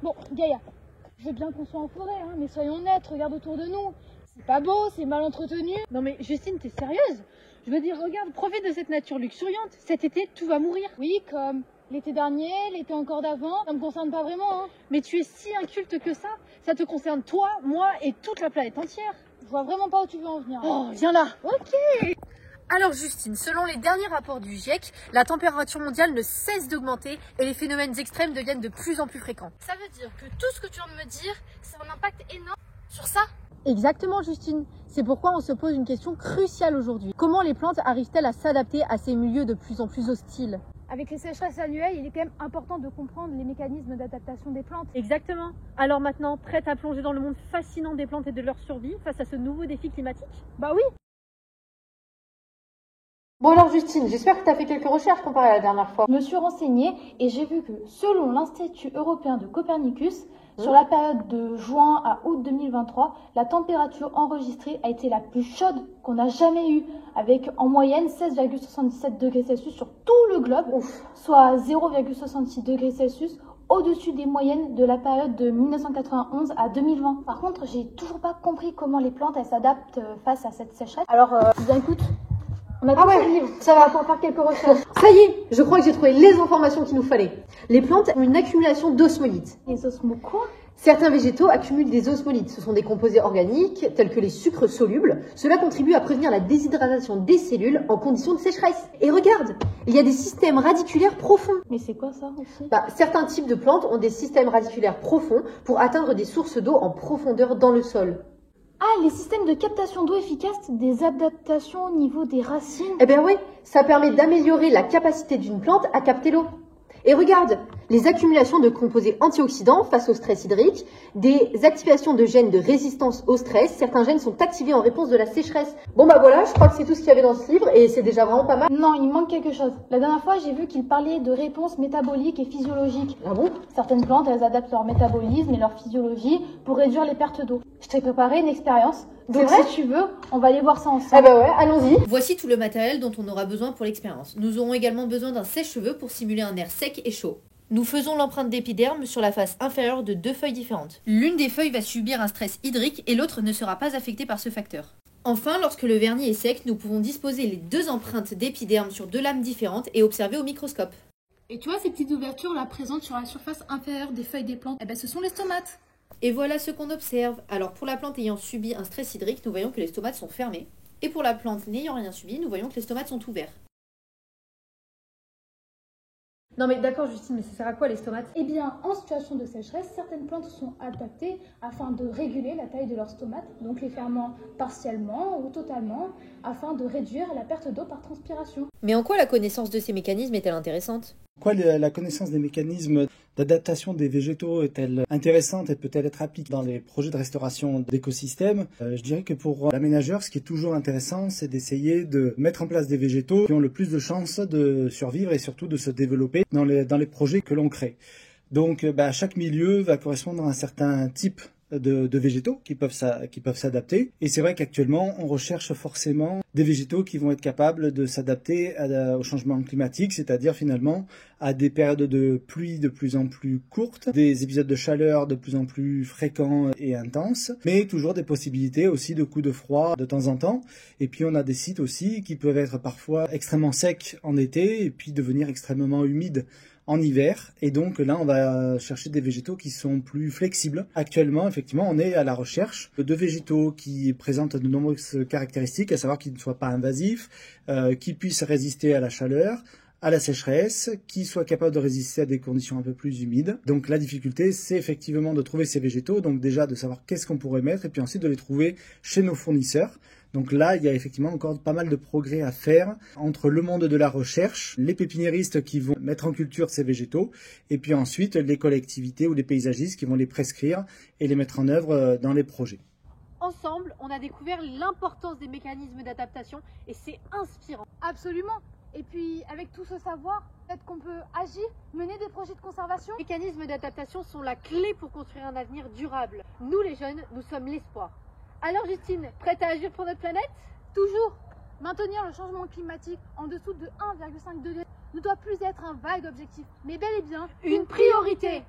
Bon, Gaïa, je veux bien qu'on soit en forêt, hein, mais soyons honnêtes, regarde autour de nous. C'est pas beau, c'est mal entretenu. Non mais Justine, t'es sérieuse? Je veux dire, regarde, profite de cette nature luxuriante. Cet été, tout va mourir. Oui, comme l'été dernier, l'été encore d'avant. Ça me concerne pas vraiment, hein. Mais tu es si inculte que ça te concerne toi, moi et toute la planète entière. Je vois vraiment pas où tu veux en venir. Oh, viens là. Ok. Alors Justine, selon les derniers rapports du GIEC, la température mondiale ne cesse d'augmenter et les phénomènes extrêmes deviennent de plus en plus fréquents. Ça veut dire que tout ce que tu viens de me dire, c'est un impact énorme sur ça? Exactement Justine, c'est pourquoi on se pose une question cruciale aujourd'hui. Comment les plantes arrivent-elles à s'adapter à ces milieux de plus en plus hostiles? Avec les sécheresses annuelles, il est quand même important de comprendre les mécanismes d'adaptation des plantes. Exactement. Alors maintenant, prête à plonger dans le monde fascinant des plantes et de leur survie face à ce nouveau défi climatique? Bah oui. Bon alors Justine, j'espère que tu as fait quelques recherches comparées à la dernière fois. Je me suis renseignée et j'ai vu que selon l'Institut européen de Copernicus, sur la période de juin à août 2023, la température enregistrée a été la plus chaude qu'on a jamais eue, avec en moyenne 16,77 degrés Celsius sur tout le globe, soit 0,66 degrés Celsius au-dessus des moyennes de la période de 1991 à 2020. Par contre, j'ai toujours pas compris comment les plantes elles s'adaptent face à cette sécheresse. Alors, bien écoute, on a tous le livre, ça va pour faire quelques recherches. Ça y est, je crois que j'ai trouvé les informations qu'il nous fallait. Les plantes ont une accumulation d'osmolites. Les osmos quoi? Certains végétaux accumulent des osmolites. Ce sont des composés organiques tels que les sucres solubles. Cela contribue à prévenir la déshydratation des cellules en conditions de sécheresse. Et regarde, il y a des systèmes radiculaires profonds. Mais c'est quoi ça aussi? Certains types de plantes ont des systèmes radiculaires profonds pour atteindre des sources d'eau en profondeur dans le sol. Ah, les systèmes de captation d'eau efficaces, des adaptations au niveau des racines. Eh bien oui, ça permet d'améliorer la capacité d'une plante à capter l'eau. Et regarde, les accumulations de composés antioxydants face au stress hydrique, des activations de gènes de résistance au stress, certains gènes sont activés en réponse de la sécheresse. Bon bah voilà, je crois que c'est tout ce qu'il y avait dans ce livre et c'est déjà vraiment pas mal. Non, il manque quelque chose. La dernière fois, j'ai vu qu'il parlait de réponses métaboliques et physiologiques. Ah bon? Certaines plantes, elles adaptent leur métabolisme et leur physiologie pour réduire les pertes d'eau. Je t'ai préparé une expérience. Donc si tu veux, on va aller voir ça ensemble. Ah bah ouais, allons-y. Voici tout le matériel dont on aura besoin pour l'expérience. Nous aurons également besoin d'un sèche-cheveux pour simuler un air sec et chaud. Nous faisons l'empreinte d'épiderme sur la face inférieure de deux feuilles différentes. L'une des feuilles va subir un stress hydrique et l'autre ne sera pas affectée par ce facteur. Enfin, lorsque le vernis est sec, nous pouvons disposer les deux empreintes d'épiderme sur deux lames différentes et observer au microscope. Et tu vois ces petites ouvertures là présentes sur la surface inférieure des feuilles des plantes? Eh ben ce sont les stomates. Et voilà ce qu'on observe. Alors pour la plante ayant subi un stress hydrique, nous voyons que les stomates sont fermés. Et pour la plante n'ayant rien subi, nous voyons que les stomates sont ouverts. Non mais d'accord Justine, mais ça sert à quoi les stomates? Eh bien, en situation de sécheresse, certaines plantes sont adaptées afin de réguler la taille de leurs stomates, donc les fermant partiellement ou totalement, afin de réduire la perte d'eau par transpiration. Mais en quoi la connaissance de ces mécanismes est-elle intéressante? Pourquoi la connaissance des mécanismes d'adaptation des végétaux est-elle intéressante et peut-elle être appliquée dans les projets de restauration d'écosystèmes? Je dirais que pour l'aménageur, ce qui est toujours intéressant, c'est d'essayer de mettre en place des végétaux qui ont le plus de chances de survivre et surtout de se développer dans les projets que l'on crée. Donc chaque milieu va correspondre à un certain type de végétaux qui peuvent s'adapter. Et c'est vrai qu'actuellement, on recherche forcément des végétaux qui vont être capables de s'adapter au changement climatique, c'est-à-dire finalement à des périodes de pluie de plus en plus courtes, des épisodes de chaleur de plus en plus fréquents et intenses, mais toujours des possibilités aussi de coups de froid de temps en temps. Et puis on a des sites aussi qui peuvent être parfois extrêmement secs en été et puis devenir extrêmement humides en hiver, et donc là on va chercher des végétaux qui sont plus flexibles. Actuellement, effectivement, on est à la recherche de végétaux qui présentent de nombreuses caractéristiques, à savoir qu'ils ne soient pas invasifs, qui puissent résister à la chaleur, à la sécheresse, qui soient capables de résister à des conditions un peu plus humides. Donc la difficulté, c'est effectivement de trouver ces végétaux, donc déjà de savoir qu'est-ce qu'on pourrait mettre, et puis ensuite de les trouver chez nos fournisseurs. Donc là, il y a effectivement encore pas mal de progrès à faire entre le monde de la recherche, les pépiniéristes qui vont mettre en culture ces végétaux, et puis ensuite les collectivités ou les paysagistes qui vont les prescrire et les mettre en œuvre dans les projets. Ensemble, on a découvert l'importance des mécanismes d'adaptation et c'est inspirant. Absolument. Et puis, avec tout ce savoir, peut-être qu'on peut agir, mener des projets de conservation. Les mécanismes d'adaptation sont la clé pour construire un avenir durable. Nous les jeunes, nous sommes l'espoir. Alors Justine, prête à agir pour notre planète? Toujours. Maintenir le changement climatique en dessous de 1,5 degré ne doit plus être un vague objectif, mais bel et bien une priorité.